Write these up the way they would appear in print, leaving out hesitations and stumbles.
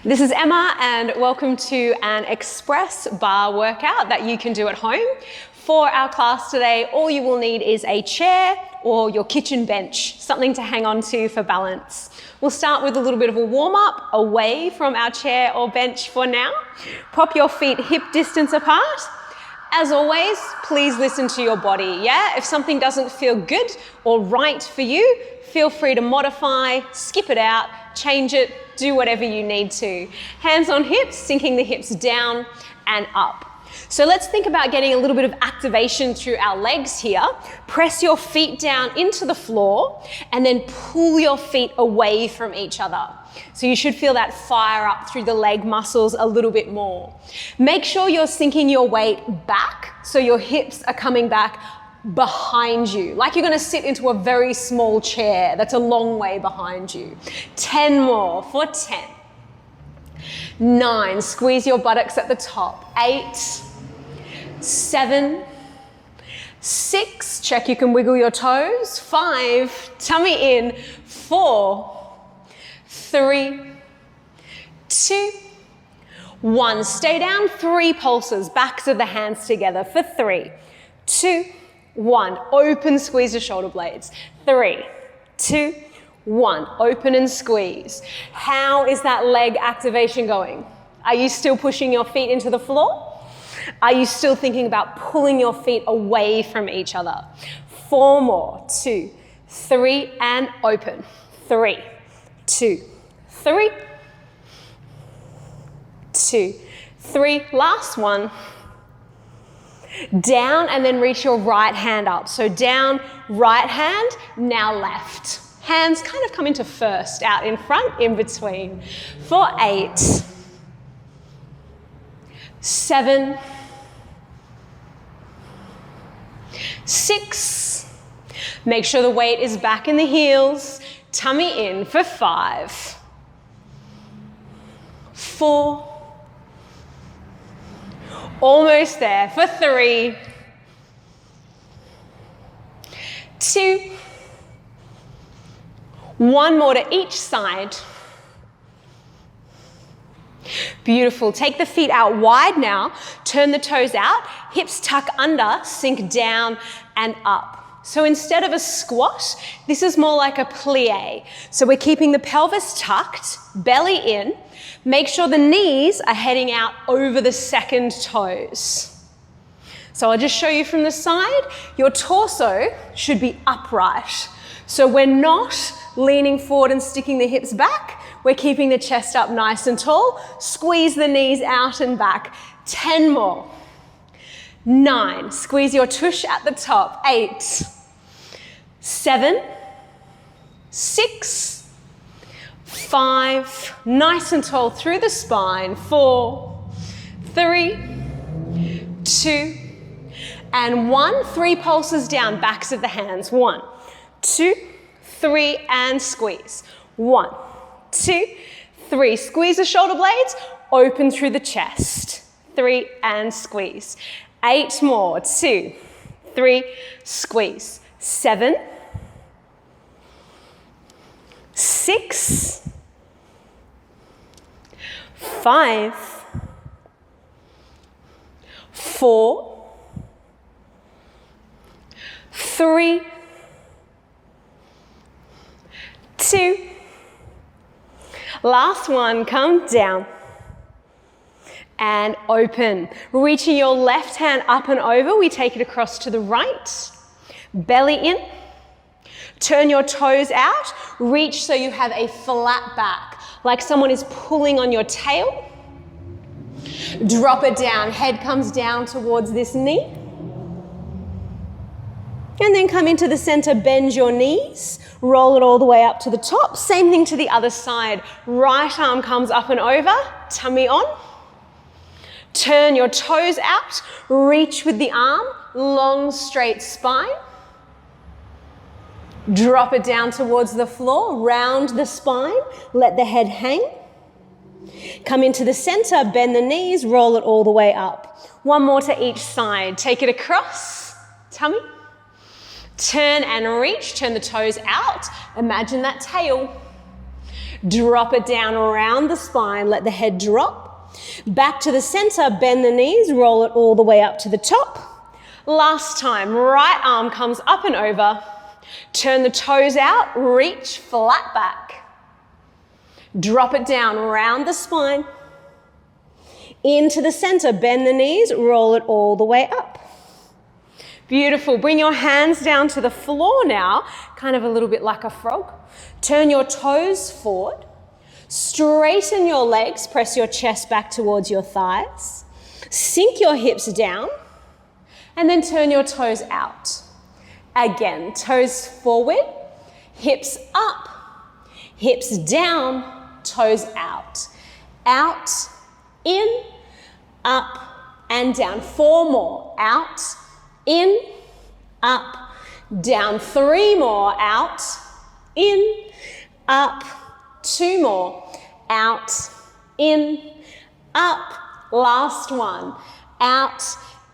This is Emma and welcome to an Express Barre workout that you can do at home. For our class today, all you will need is a chair or your kitchen bench, something to hang on to for balance. We'll start with a little bit of a warm-up away from our chair or bench for now. Pop your feet hip distance apart. As always, please listen to your body, yeah? If something doesn't feel good or right for you, feel free to modify, skip it out, change it, do whatever you need to. Hands on hips, sinking the hips down and up. So let's think about getting a little bit of activation through our legs here. Press your feet down into the floor and then pull your feet away from each other. So you should feel that fire up through the leg muscles a little bit more. Make sure you're sinking your weight back so your hips are coming back behind you, like you're going to sit into a very small chair that's a long way behind you. 10 more for 10. 9, squeeze your buttocks at the top. 8, 7, 6, check you can wiggle your toes. 5, tummy in. 4, 3, 2, 1. Stay down. 3 pulses, backs of the hands together for 3, 2, 1. Open, squeeze the shoulder blades. 3, 2, 1. Open and squeeze. How is that leg activation going? Are you still pushing your feet into the floor? Are you still thinking about pulling your feet away from each other? 4 more. 2, 3, and open. 3, 2, 3, 2, 3. Last one. Down and then reach your right hand up. So down, right hand, now left. Hands kind of come into first, out in front, in between. For 8, 7, 6. Make sure the weight is back in the heels. Tummy in for 5, 4, almost there for 3, 2, 1 more to each side. Beautiful. Take the feet out wide now. Turn the toes out. Hips tuck under, sink down and up. So instead of a squat, this is more like a plie. So we're keeping the pelvis tucked, belly in. Make sure the knees are heading out over the second toes. So I'll just show you from the side. Your torso should be upright. So we're not leaning forward and sticking the hips back. We're keeping the chest up nice and tall. Squeeze the knees out and back. 10 more. 9, squeeze your tush at the top. 8, 7, 6, 5, nice and tall through the spine. 4, 3, 2, and 1. 3 pulses down, backs of the hands. 1, 2, 3, and squeeze. 1, 2, 3. Squeeze the shoulder blades, open through the chest. 3, and squeeze. 8 more. 2, 3, squeeze. 7, 6, 5, 4, 3, 2. Last one, come down and open. Reaching your left hand up and over, we take it across to the right. Belly in. Turn your toes out. Reach so you have a flat back, like someone is pulling on your tail. Drop it down. Head comes down towards this knee. And then come into the center, bend your knees, roll it all the way up to the top. Same thing to the other side. Right arm comes up and over, tummy on. Turn your toes out, reach with the arm, long straight spine. Drop it down towards the floor, round the spine, let the head hang. Come into the center, bend the knees, roll it all the way up. 1 more to each side. Take it across, tummy. Turn and reach, turn the toes out. Imagine that tail. Drop it down around the spine, let the head drop. Back to the center, bend the knees, roll it all the way up to the top. Last time, right arm comes up and over. Turn the toes out, reach flat back. Drop it down around the spine. Into the center, bend the knees, roll it all the way up. Beautiful. Bring your hands down to the floor now, kind of a little bit like a frog. Turn your toes forward. Straighten your legs, press your chest back towards your thighs. Sink your hips down, and then turn your toes out. Again, toes forward, hips up, hips down, toes out. Out, in, up, and down. 4 more. Out, in, up, down. 3 more. Out, in, up. 2 more. Out, in, up. Last one. Out,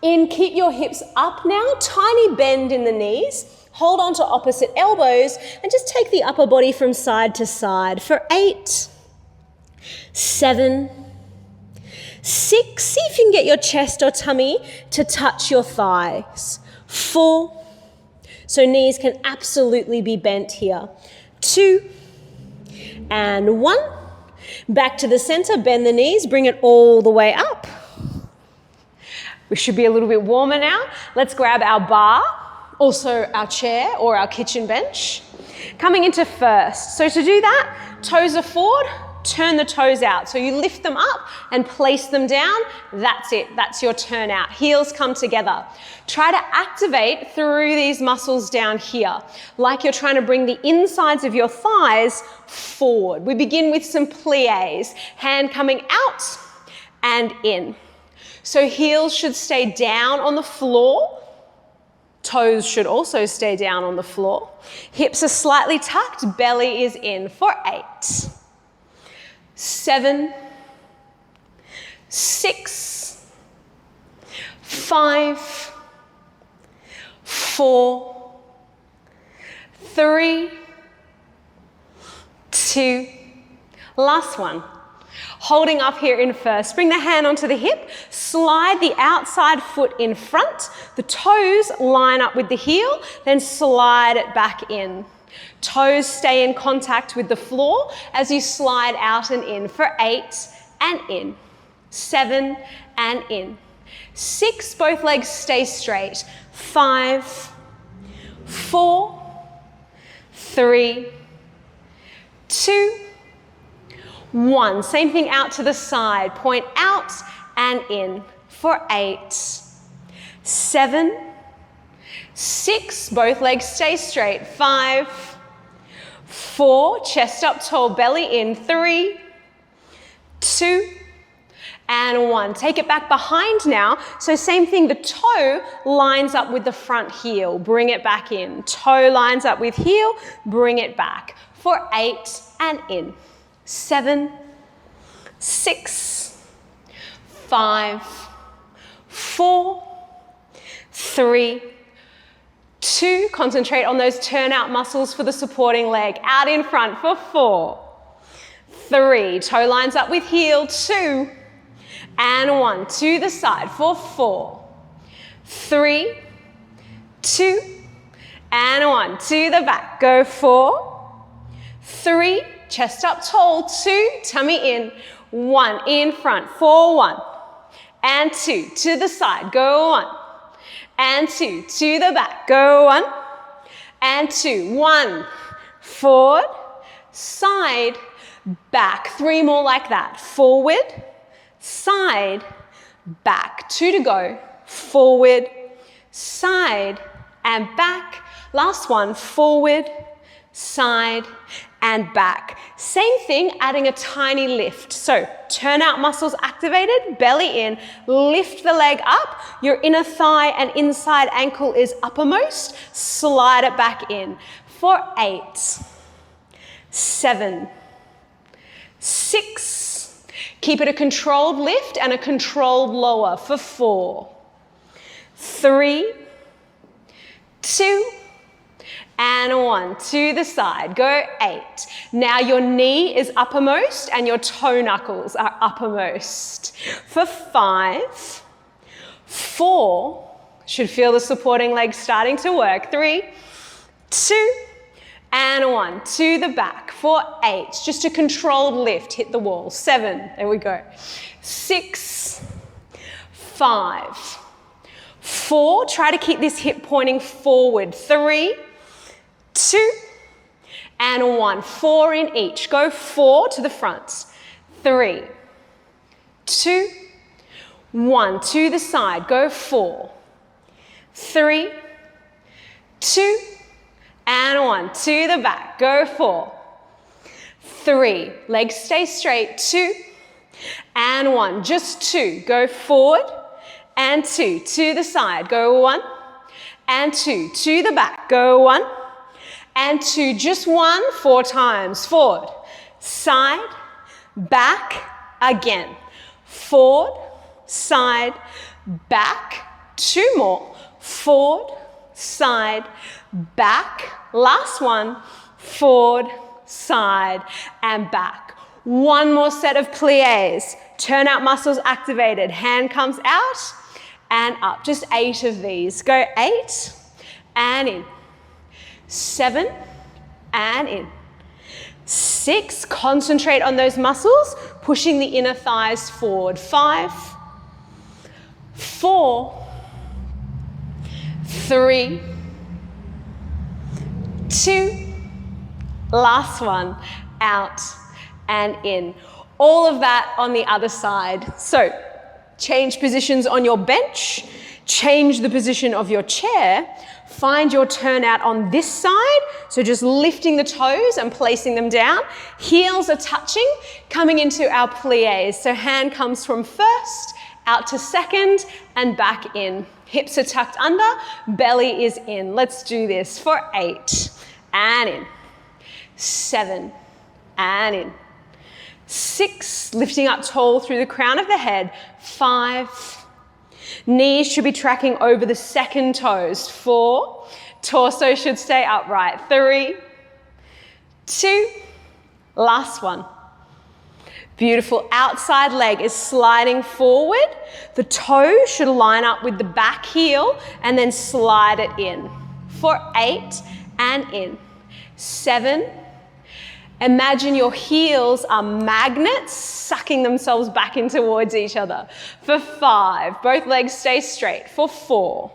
in. Keep your hips up now. Tiny bend in the knees. Hold on to opposite elbows and just take the upper body from side to side for 8, 7, 6. See if you can get your chest or tummy to touch your thighs. 4. So knees can absolutely be bent here. 2 and 1. Back to the center, bend the knees, bring it all the way up. We should be a little bit warmer now. Let's grab our bar, also our chair or our kitchen bench. Coming into first. So to do that, toes are forward, turn the toes out. So you lift them up and place them down. That's it. That's your turn out. Heels come together. Try to activate through these muscles down here, like you're trying to bring the insides of your thighs forward. We begin with some pliés. Hand coming out and in. So heels should stay down on the floor. Toes should also stay down on the floor. Hips are slightly tucked, belly is in for 8, 7, 6, 5, 4, 3, 2, last one. Holding up here in first, bring the hand onto the hip, slide the outside foot in front, the toes line up with the heel, then slide it back in. Toes stay in contact with the floor as you slide out and in for 8 and in, 7 and in, 6, both legs stay straight, 5, 4, 3, 2, 1. Same thing out to the side. Point out and in for 8, 7, 6. Both legs stay straight. 5, 4. Chest up tall, belly in. 3, 2, and 1. Take it back behind now. So same thing, the toe lines up with the front heel. Bring it back in. Toe lines up with heel. Bring it back for 8 and in. 7, 6, 5, 4, 3, 2. Concentrate on those turnout muscles for the supporting leg. Out in front for 4, 3. Toe lines up with heel. 2 and 1. To the side for 4, 3, 2 and 1. To the back. Go 4, 3. Chest up tall, 2, tummy in, 1, in front, 4, 1, and 2, to the side, go 1, and 2, to the back, go 1, and 2, 1, forward, side, back, 3 more like that, forward, side, back, 2 to go, forward, side, and back, last one, forward, side, and back. Same thing, adding a tiny lift. So turnout muscles activated, belly in, lift the leg up, your inner thigh and inside ankle is uppermost, slide it back in for 8, 7, 6, keep it a controlled lift and a controlled lower for 4, 3, 2, and 1. To the side, go 8. Now your knee is uppermost and your toe knuckles are uppermost. For 5, 4, should feel the supporting leg starting to work. 3, 2, and 1. To the back. For 8, just a controlled lift, hit the wall. 7, there we go. 6, 5, 4, try to keep this hip pointing forward. 3, 2, and 1. 4 in each. Go 4 to the front. 3, 2, 1. To the side. Go 4, 3, 2, and 1. To the back. Go 4, 3. Legs stay straight. 2, and 1. Just 2. Go forward and 2. To the side. Go 1 and 2. To the back. Go 1 and 2. Just 1. 4 times. Forward, side, back, again. Forward, side, back. 2 more. Forward, side, back. Last one. Forward, side, and back. 1 more set of pliés. Turnout muscles activated. Hand comes out and up. Just 8 of these. Go 8 and in. 7 and in. 6, concentrate on those muscles, pushing the inner thighs forward. 5, 4, 3, 2, last one, out and in. All of that on the other side. So change positions on your bench, change the position of your chair, find your turnout on this side, so just lifting the toes and placing them down. Heels are touching, coming into our pliés. So hand comes from first, out to second, and back in. Hips are tucked under, belly is in. Let's do this for 8, and in. 7, and in. 6, lifting up tall through the crown of the head. 5, knees should be tracking over the second toes. 4, torso should stay upright. 3, 2, last one. Beautiful. Outside leg is sliding forward. The toe should line up with the back heel and then slide it in. For 8, and in. 7, imagine your heels are magnets sucking themselves back in towards each other. For 5, both legs stay straight. For 4,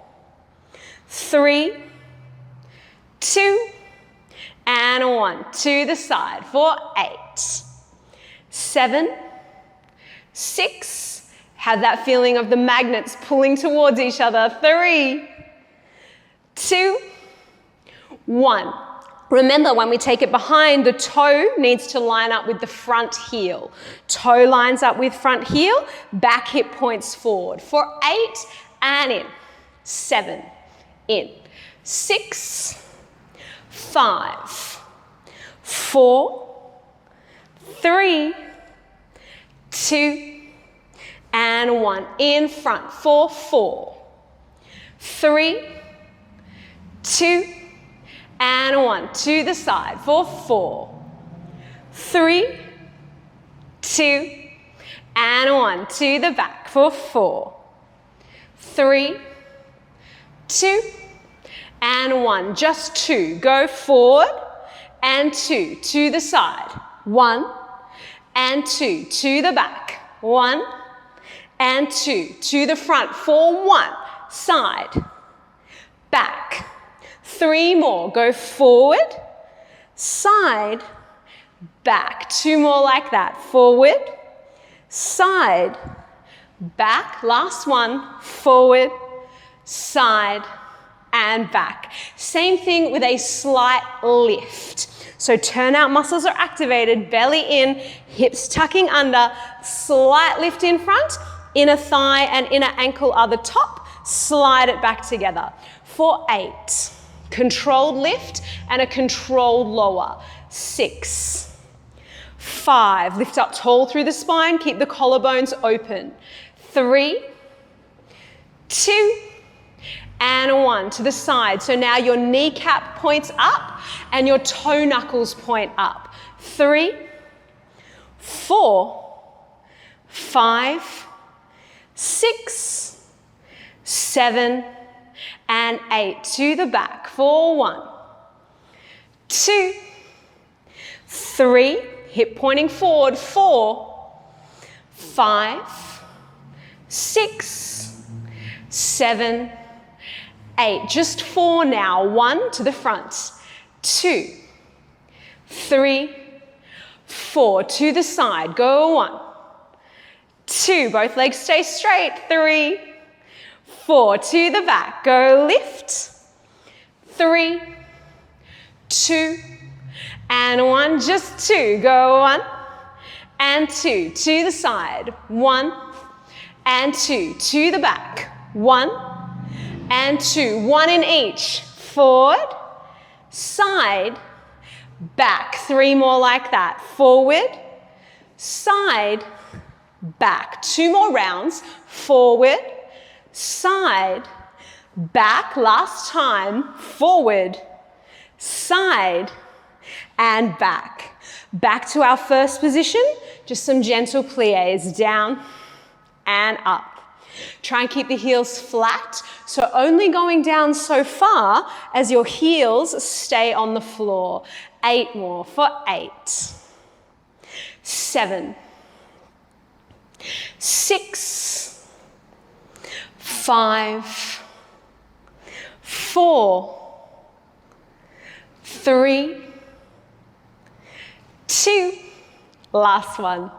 3, 2, and 1. To the side. For 8, 7, 6, have that feeling of the magnets pulling towards each other. 3, 2, 1. Remember, when we take it behind, the toe needs to line up with the front heel. Toe lines up with front heel, back hip points forward. For 8, and in. 7, in. 6, 5, 4, 3, 2, and 1. In front. For 4, 3, 2, and 1. To the side. For 4, 3, 2, and 1. To the back. For 4, 3, 2, and 1. Just 2. Go forward and 2. To the side. 1 and 2. To the back. 1 and 2. To the front. For 1. Side. Back. 3 more. Go forward, side, back. 2 more like that. Forward, side, back. Last one. Forward, side, and back. Same thing with a slight lift. So turnout muscles are activated, belly in, hips tucking under, slight lift in front, inner thigh and inner ankle are the top, slide it back together. For 8. Controlled lift and a controlled lower. 6, 5, lift up tall through the spine, keep the collarbones open. 3, 2, and 1 to the side. So now your kneecap points up and your toe knuckles point up. 3, 4, 5, 6, 7, and 8 to the back for 1, 2, 3, hip pointing forward, 4, 5, 6, 7, 8. Just 4 now. 1 to the front, 2, 3, 4 to the side. Go 1, 2, both legs stay straight, 3, 4 to the back. Go lift, 3, 2, and 1, just 2. Go 1 and 2 to the side. 1 and 2 to the back. 1 and 2. 1 in each. Forward, side, back. 3 more like that. Forward, side, back. 2 more rounds. Forward, side, back. Last time. Forward, side, and back. Back to our first position. Just some gentle pliés, down and up. Try and keep the heels flat, so only going down so far as your heels stay on the floor. 8 more for 8, 7, 6, 5, 4, 3, 2, last one.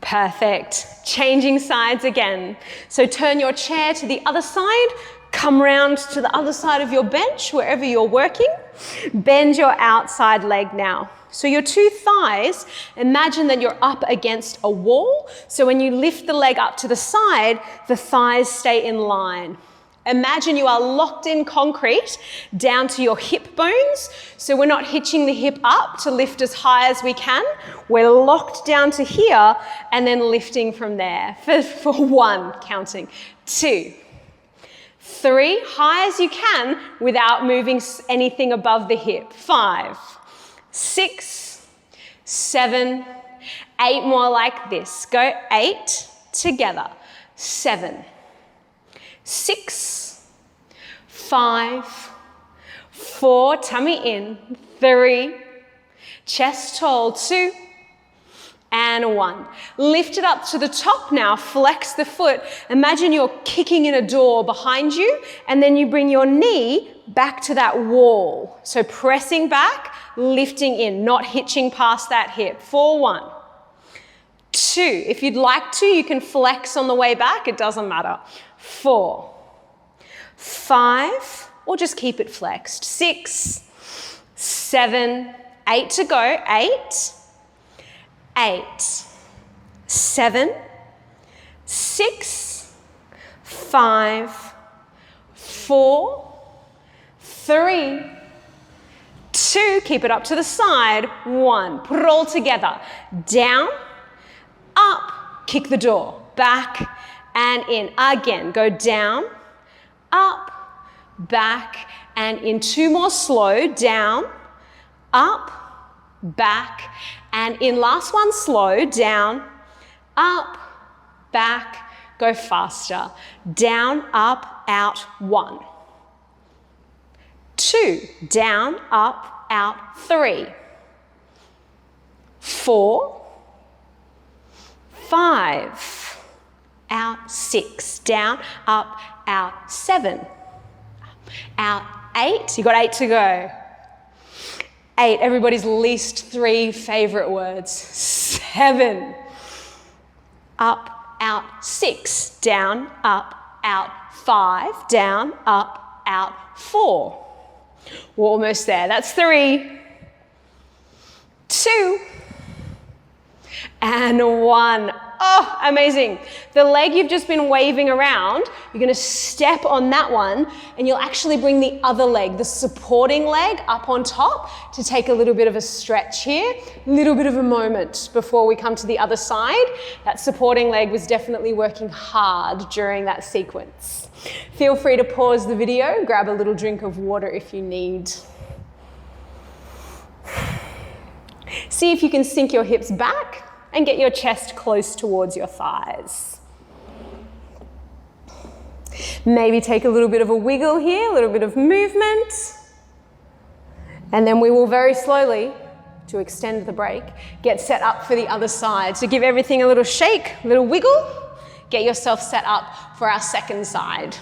Perfect. Changing sides again. So turn your chair to the other side, come round to the other side of your bench, wherever you're working. Bend your outside leg now. So your 2 thighs, imagine that you're up against a wall. So when you lift the leg up to the side, the thighs stay in line. Imagine you are locked in concrete down to your hip bones. So we're not hitching the hip up to lift as high as we can. We're locked down to here and then lifting from there for 1, counting, 2, 3, high as you can without moving anything above the hip. 5, 6, 7, 8 more like this. Go 8 together. 7, 6, 5, 4, tummy in, 3, chest tall, 2, and 1. Lift it up to the top now, flex the foot. Imagine you're kicking in a door behind you, and then you bring your knee back to that wall. So pressing back, lifting in, not hitching past that hip. 4, 1, 2. If you'd like to, you can flex on the way back, it doesn't matter. 4, 5, or just keep it flexed. 6, 7, 8 to go. 8, 8, 7, 6, 5, 4, 3, 2, keep it up to the side. 1, put it all together. Down, up, kick the door, back, and in. Again, go down, up, back, and in. 2 more slow. Down, up, back, and in. Last one slow. Down, up, back, go faster. Down, up, out. 1, 2, down, up, out. 3, 4, 5, out. 6, down, up, out. 7, out. 8, you got 8 to go. 8, everybody's least 3 favorite words. 7, up, out. 6, down, up, out. 5, down, up, out. 4, we're almost there. That's 3, 2, and 1. Oh, amazing. The leg you've just been waving around, you're gonna step on that one and you'll actually bring the other leg, the supporting leg, up on top to take a little bit of a stretch here, a little bit of a moment before we come to the other side. That supporting leg was definitely working hard during that sequence. Feel free to pause the video, grab a little drink of water if you need. See if you can sink your hips back and get your chest close towards your thighs. Maybe take a little bit of a wiggle here, a little bit of movement. And then we will very slowly, to extend the break, get set up for the other side. So give everything a little shake, a little wiggle. Get yourself set up for our second side.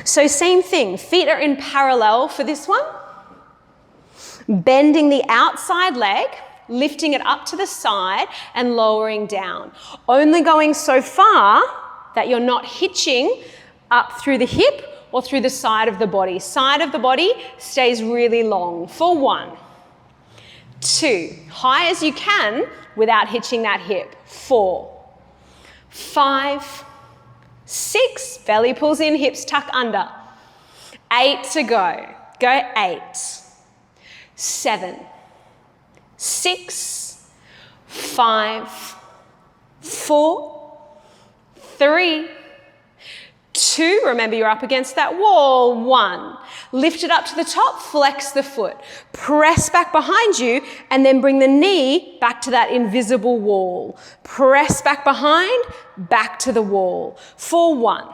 So same thing, feet are in parallel for this one. Bending the outside leg, lifting it up to the side and lowering down. Only going so far that you're not hitching up through the hip or through the side of the body. Side of the body stays really long for 1, 2, high as you can without hitching that hip. 4, 5, 6, belly pulls in, hips tuck under. 8 to go. Go 8. 7, 6, 5, 4, 3, 2, remember you're up against that wall, 1. Lift it up to the top, flex the foot. Press back behind you and then bring the knee back to that invisible wall. Press back behind, back to the wall. For 1,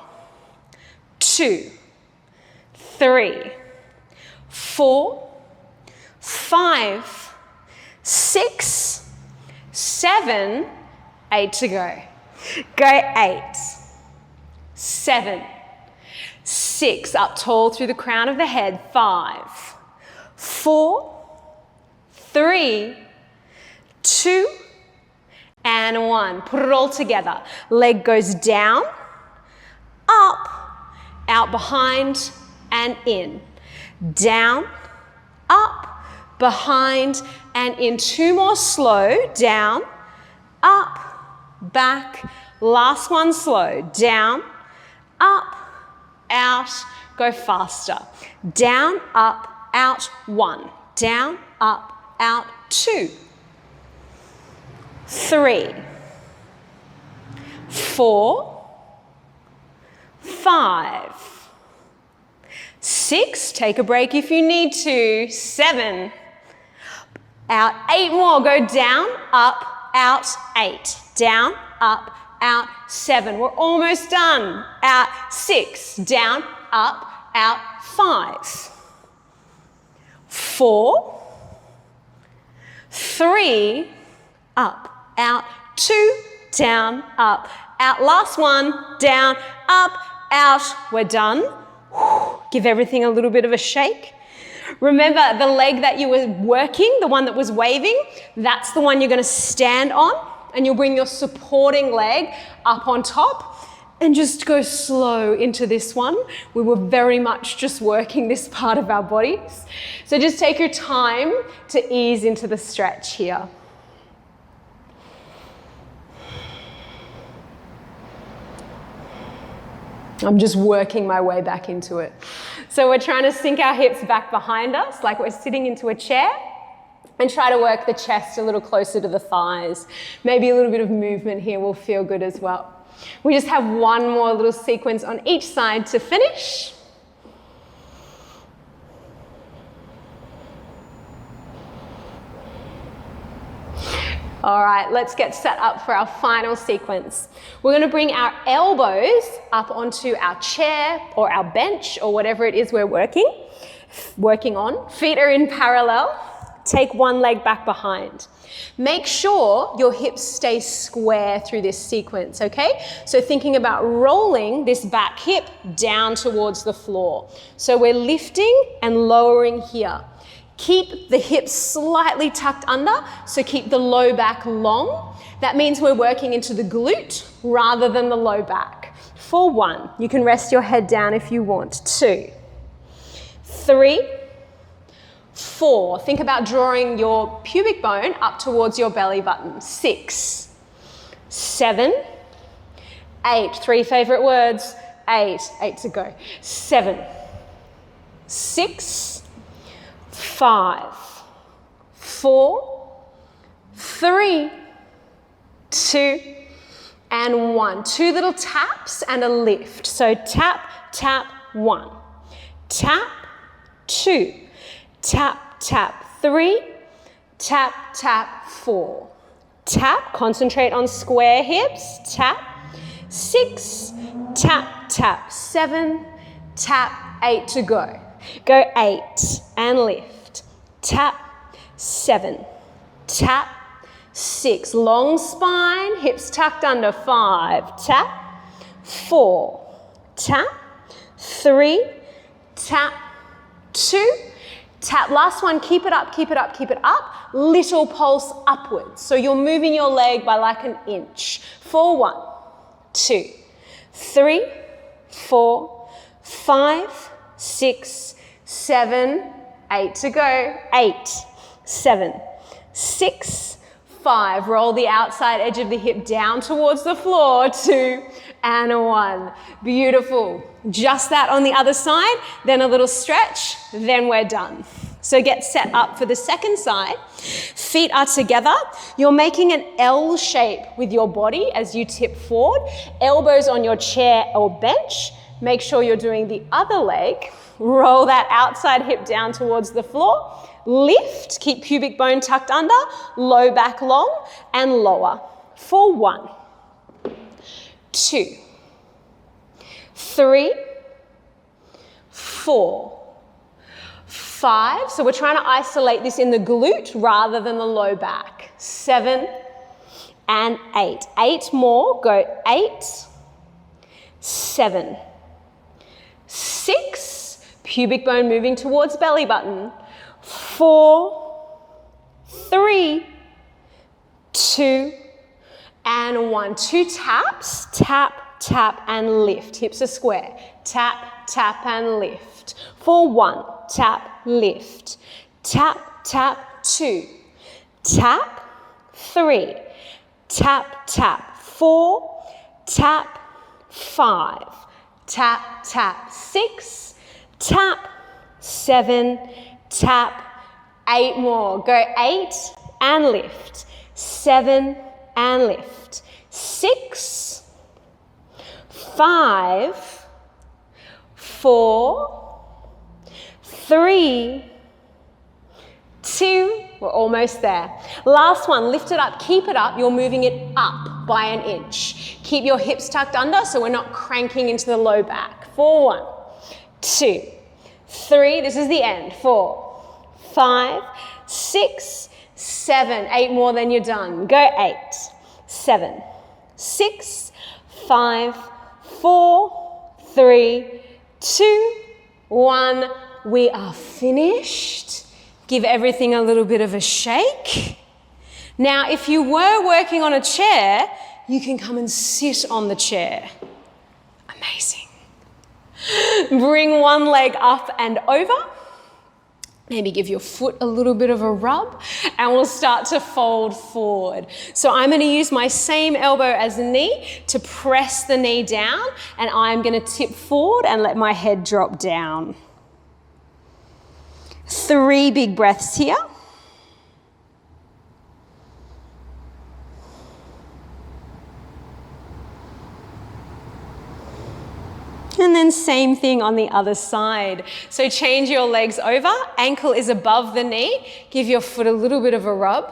2, 3, 4, 5, 6, 7, 8 to go. Go 8, 7, 6, up tall through the crown of the head. 5, 4, 3, 2, and 1. Put it all together. Leg goes down, up, out behind, and in. Down, up, behind, and in. 2 more slow. Down, up, back. Last one slow. Down, up, out. Go faster. Down, up, out. 1. Down, up, out. 2, 3, 4, 5, 6. Take a break if you need to. 7. Out. 8 more. Go down, up, out. 8. Down, up, out. 7. We're almost done. Out. 6. Down, up, out. 5, 4, 3, up, out. 2, down, up, out. Last one. Down, up, out. We're done. Give everything a little bit of a shake. Remember the leg that you were working, the one that was waving, that's the one you're going to stand on, and you'll bring your supporting leg up on top and just go slow into this one. We were very much just working this part of our bodies. So just take your time to ease into the stretch here. I'm just working my way back into it. So we're trying to sink our hips back behind us like we're sitting into a chair and try to work the chest a little closer to the thighs. Maybe a little bit of movement here will feel good as well. We just have one more little sequence on each side to finish. All right, let's get set up for our final sequence. We're going to bring our elbows up onto our chair or our bench or whatever it is we're working on. Feet are in parallel. Take one leg back behind. Make sure your hips stay square through this sequence, okay? So thinking about rolling this back hip down towards the floor. So we're lifting and lowering here. Keep the hips slightly tucked under, so keep the low back long. That means we're working into the glute rather than the low back. For 1, you can rest your head down if you want. 2, 3, 4, think about drawing your pubic bone up towards your belly button. 6, 7, 8, 3 favorite words, 8 to go. 7, 6, 5, 4, 3, 2, and 1. 2 little taps and a lift. So tap, tap, 1. Tap, 2. Tap, tap, 3. Tap, tap, 4. Tap, concentrate on square hips. Tap, 6. Tap, tap, 7. Tap, 8 to go. Go 8 and lift. Tap, 7. Tap, 6. Long spine, hips tucked under. 5. Tap, 4. Tap, 3. Tap, 2. Tap, last one, keep it up, keep it up, keep it up. Little pulse upwards. So you're moving your leg by like an inch. 4, 1, 2, 3, 4, 5, 6, 7, 8 to go. 8, 7, 6, 5. Roll the outside edge of the hip down towards the floor. 2 and 1. Beautiful. Just that on the other side, then a little stretch, then we're done. So get set up for the second side. Feet are together. You're making an L shape with your body as you tip forward. Elbows on your chair or bench. Make sure you're doing the other leg. Roll that outside hip down towards the floor. Lift, keep pubic bone tucked under, low back long and lower. For 1, 2, 3, 4, 5. So we're trying to isolate this in the glute rather than the low back. 7 and 8. 8 more. Go 8, 7, 6. Pubic bone moving towards belly button. 4, 3, 2, and 1. 2 taps. Tap, tap, and lift. Hips are square. Tap, tap, and lift. For 1, tap, lift. Tap, tap, 2. Tap, 3. Tap, tap, 4. Tap, 5. Tap, tap, 6. Tap, 7. Tap, 8 more. Go 8 and lift. 7 and lift. 6, 5, 4, 3, 2. We're almost there. Last one, lift it up, keep it up. You're moving it up by an inch. Keep your hips tucked under so we're not cranking into the low back. 4, 1, 2, 3. This is the end. 4, 5, 6, 7. 8 more, then you're done. Go 8, 7, 6, 5, 4, 3, 2, 1. We are finished. Give everything a little bit of a shake. Now, if you were working on a chair, you can come and sit on the chair. Amazing. Bring one leg up and over. Maybe give your foot a little bit of a rub and we'll start to fold forward. So I'm going to use my same elbow as the knee to press the knee down and I'm going to tip forward and let my head drop down. 3 big breaths here. And then same thing on the other side. So change your legs over. Ankle is above the knee. Give your foot a little bit of a rub.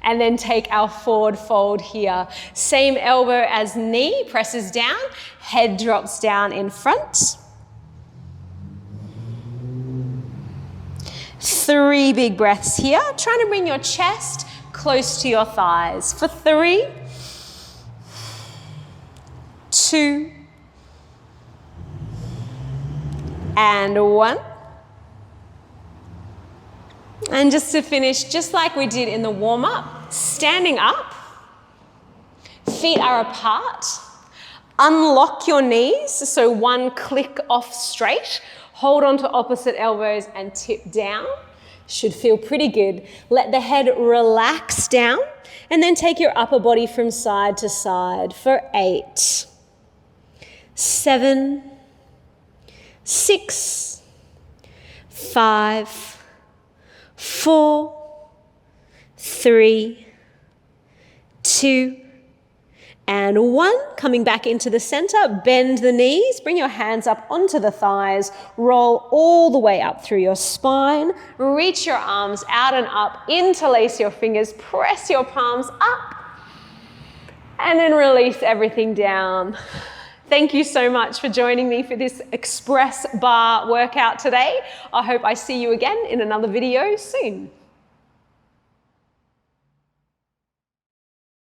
And then take our forward fold here. Same elbow as knee, presses down. Head drops down in front. 3 big breaths here. Trying to bring your chest close to your thighs. For 3, 2, and 1. And just to finish, just like we did in the warm-up, standing up, feet are apart, unlock your knees, so one click off straight, hold on to opposite elbows and tip down, Should feel pretty good. Let the head relax down and then take your upper body from side to side for 8, 7, 6, 5, 4, 3, 2, and 1. Coming back into the center, bend the knees, bring your hands up onto the thighs, roll all the way up through your spine, reach your arms out and up, interlace your fingers, press your palms up, and then release everything down. Thank you so much for joining me for this Express Barre workout today. I hope I see you again in another video soon.